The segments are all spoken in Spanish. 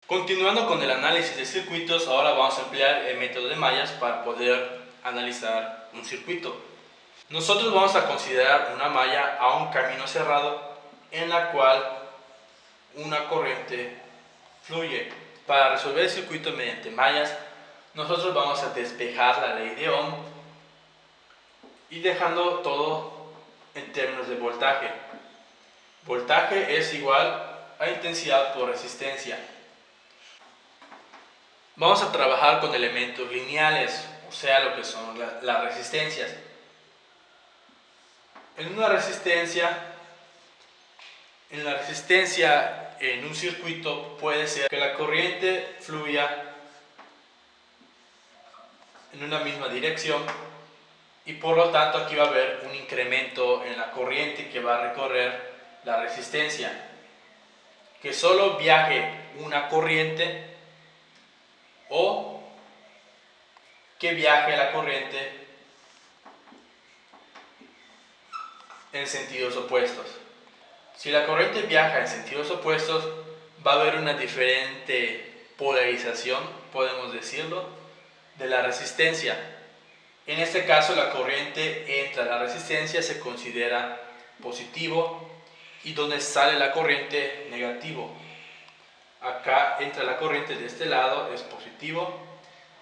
Continuando con el análisis de circuitos, ahora vamos a emplear el método de mallas para poder analizar un circuito. Nosotros vamos a considerar una malla a un camino cerrado en la cual una corriente fluye. Para resolver el circuito mediante mallas, nosotros vamos a despejar la ley de Ohm y dejando todo en términos de voltaje. Voltaje es igual a intensidad por resistencia. Vamos a trabajar con elementos lineales, o sea, lo que son las resistencias. En la resistencia en un circuito puede ser que la corriente fluya en una misma dirección y por lo tanto aquí va a haber un incremento en la corriente que va a recorrer la resistencia. Que solo viaje una corriente o que viaje la corriente en sentidos opuestos. Si la corriente viaja en sentidos opuestos, va a haber una diferente polarización, podemos decirlo, de la resistencia. En este caso, la corriente entra a la resistencia se considera positivo y donde sale la corriente negativo. Acá entra la corriente de este lado, es positivo,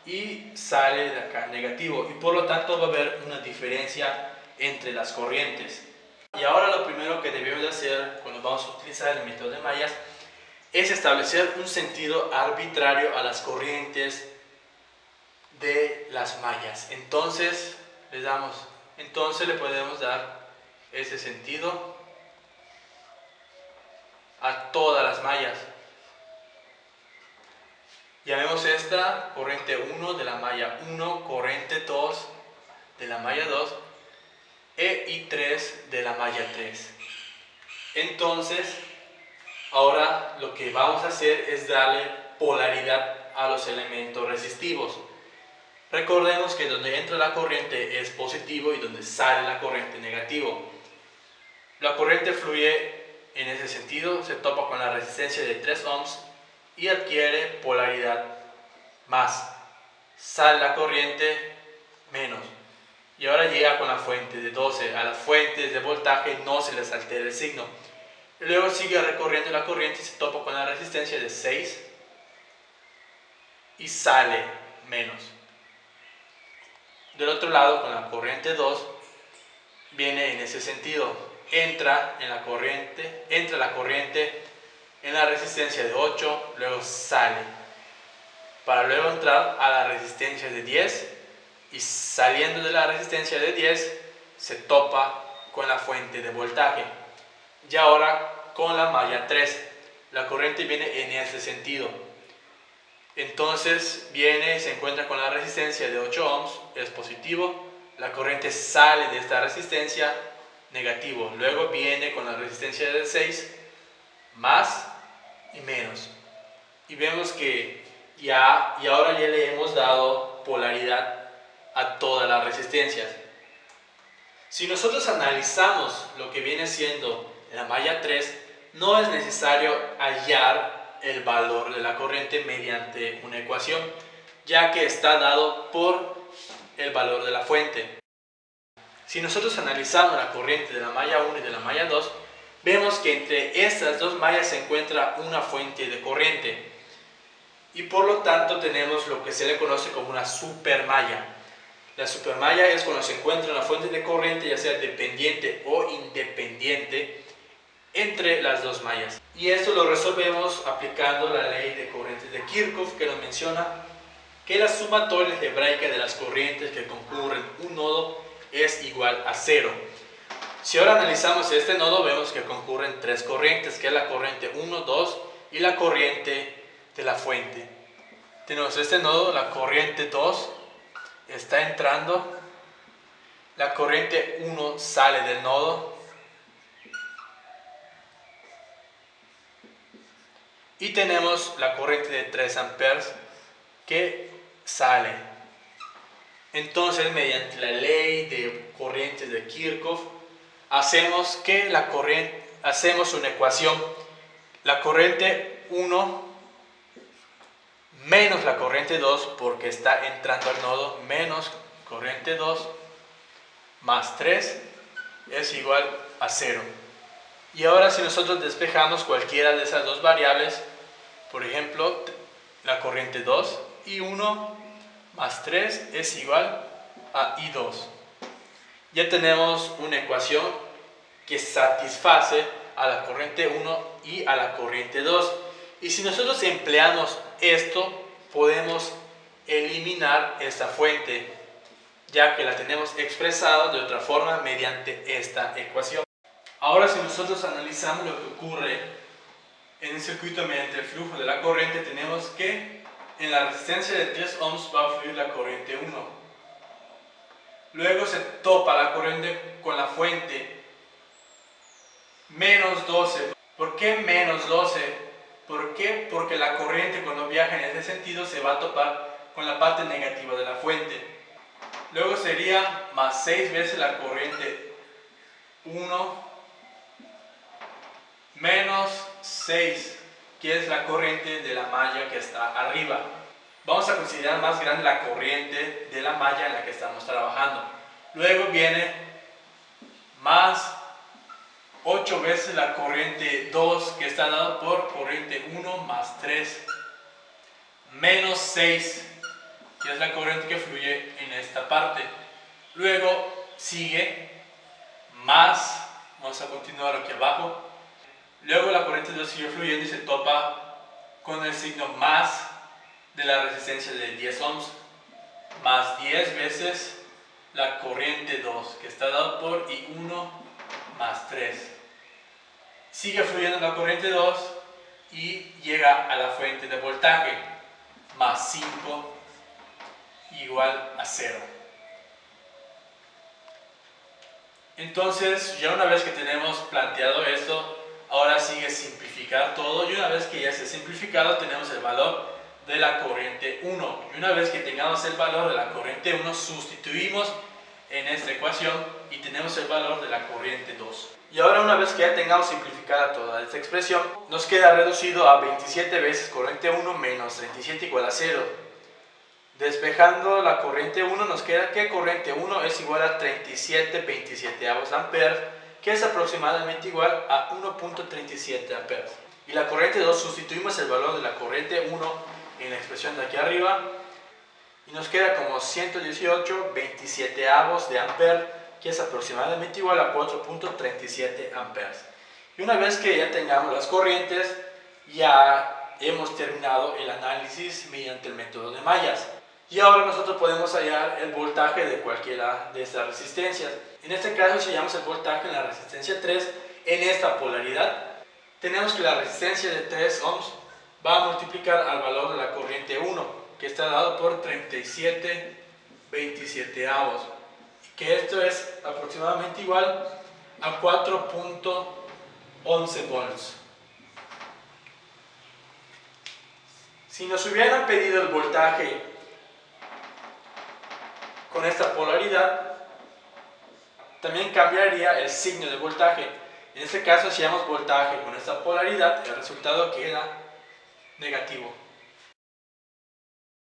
y sale de acá negativo, y por lo tanto va a haber una diferencia entre las corrientes. Y ahora lo primero que debemos de hacer cuando vamos a utilizar el método de mallas es establecer un sentido arbitrario a las corrientes de las mallas. Entonces le podemos dar ese sentido a todas las mallas. Llamemos esta corriente 1 de la malla 1, corriente 2 de la malla 2 y 3 de la malla 3. Entonces, ahora lo que vamos a hacer es darle polaridad a los elementos resistivos. Recordemos que donde entra la corriente es positivo y donde sale la corriente negativo. La corriente fluye en ese sentido, se topa con la resistencia de 3 ohms y adquiere polaridad más. Sale la corriente menos. Y ahora llega con la fuente de 12. A las fuentes de voltaje no se les altera el signo. Y luego sigue recorriendo la corriente y se topa con la resistencia de 6 y sale menos. Del otro lado, con la corriente 2, viene en ese sentido. Entra la corriente en la resistencia de 8, luego sale, para luego entrar a la resistencia de 10 y saliendo de la resistencia de 10 se topa con la fuente de voltaje. Y ahora con la malla 3, la corriente viene en este sentido. Entonces se encuentra con la resistencia de 8 ohms, es positivo, la corriente sale de esta resistencia, negativo, luego viene con la resistencia de 6, más y menos. Y vemos que ahora ya le hemos dado polaridad a todas las resistencias. Si nosotros analizamos lo que viene siendo la malla 3, no es necesario hallar el valor de la corriente mediante una ecuación, ya que está dado por el valor de la fuente. Si nosotros analizamos la corriente de la malla 1 y de la malla 2, vemos que entre estas dos mallas se encuentra una fuente de corriente y por lo tanto tenemos lo que se le conoce como una supermalla. La supermalla es cuando se encuentra una fuente de corriente, ya sea dependiente o independiente, entre las dos mallas. Y esto lo resolvemos aplicando la ley de corrientes de Kirchhoff, que nos menciona que la sumatoria algebraica de las corrientes que concurren un nodo es igual a 0. Si ahora analizamos este nodo, vemos que concurren tres corrientes, que es la corriente 1, 2 y la corriente de la fuente. Tenemos este nodo, la corriente 2 está entrando, la corriente 1 sale del nodo y tenemos la corriente de 3 amperes que sale. Entonces, mediante la ley de corrientes de Kirchhoff, hacemos una ecuación. La corriente 1 menos la corriente 2 porque está entrando al nodo, menos corriente 2 más 3 es igual a 0. Y ahora si nosotros despejamos cualquiera de esas dos variables, por ejemplo, la corriente 2 y 1 más 3 es igual a I2. Ya tenemos una ecuación que satisface a la corriente 1 y a la corriente 2. Y si nosotros empleamos esto, podemos eliminar esta fuente, ya que la tenemos expresada de otra forma mediante esta ecuación. Ahora si nosotros analizamos lo que ocurre en el circuito mediante el flujo de la corriente, tenemos que en la resistencia de 3 ohms va a fluir la corriente 1. Luego se topa la corriente con la fuente menos 12. ¿Por qué menos 12? ¿Por qué? Porque la corriente cuando viaja en ese sentido se va a topar con la parte negativa de la fuente. Luego sería más 6 veces la corriente 1 menos 6, que es la corriente de la malla que está arriba. Vamos a considerar más grande la corriente de la malla en la que estamos trabajando. Luego viene más 8 veces la corriente 2 que está dada por corriente 1 más 3 menos 6, que es la corriente que fluye en esta parte. Luego sigue más, vamos a continuar aquí abajo. Luego la corriente 2 sigue fluyendo y se topa con el signo más de la resistencia de 10 ohms, más 10 veces la corriente 2 que está dada por I1 más 3. Sigue fluyendo la corriente 2 y llega a la fuente de voltaje, más 5 igual a 0. Entonces, ya una vez que tenemos planteado esto, ahora sigue simplificar todo, y una vez que ya esté simplificado tenemos el valor de la corriente 1. Y una vez que tengamos el valor de la corriente 1, sustituimos en esta ecuación y tenemos el valor de la corriente 2. Y ahora una vez que ya tengamos simplificada toda esta expresión, nos queda reducido a 27 veces corriente 1 menos 37 igual a 0. Despejando la corriente 1 nos queda que corriente 1 es igual a 37/27 amperes, que es aproximadamente igual a 1.37 amperes. Y la corriente 2 sustituimos el valor de la corriente 1 en la expresión de aquí arriba y nos queda como 118/27 de amperes, que es aproximadamente igual a 4.37 amperes. Y una vez que ya tengamos las corrientes, ya hemos terminado el análisis mediante el método de mallas. Y ahora nosotros podemos hallar el voltaje de cualquiera de estas resistencias. En este caso, si hallamos el voltaje en la resistencia 3, en esta polaridad, tenemos que la resistencia de 3 ohms va a multiplicar al valor de la corriente 1, que está dado por 37/27, que esto es aproximadamente igual a 4.11 volts. Si nos hubieran pedido el voltaje con esta polaridad, también cambiaría el signo de voltaje. En este caso, si hallamos voltaje con esta polaridad, el resultado queda negativo.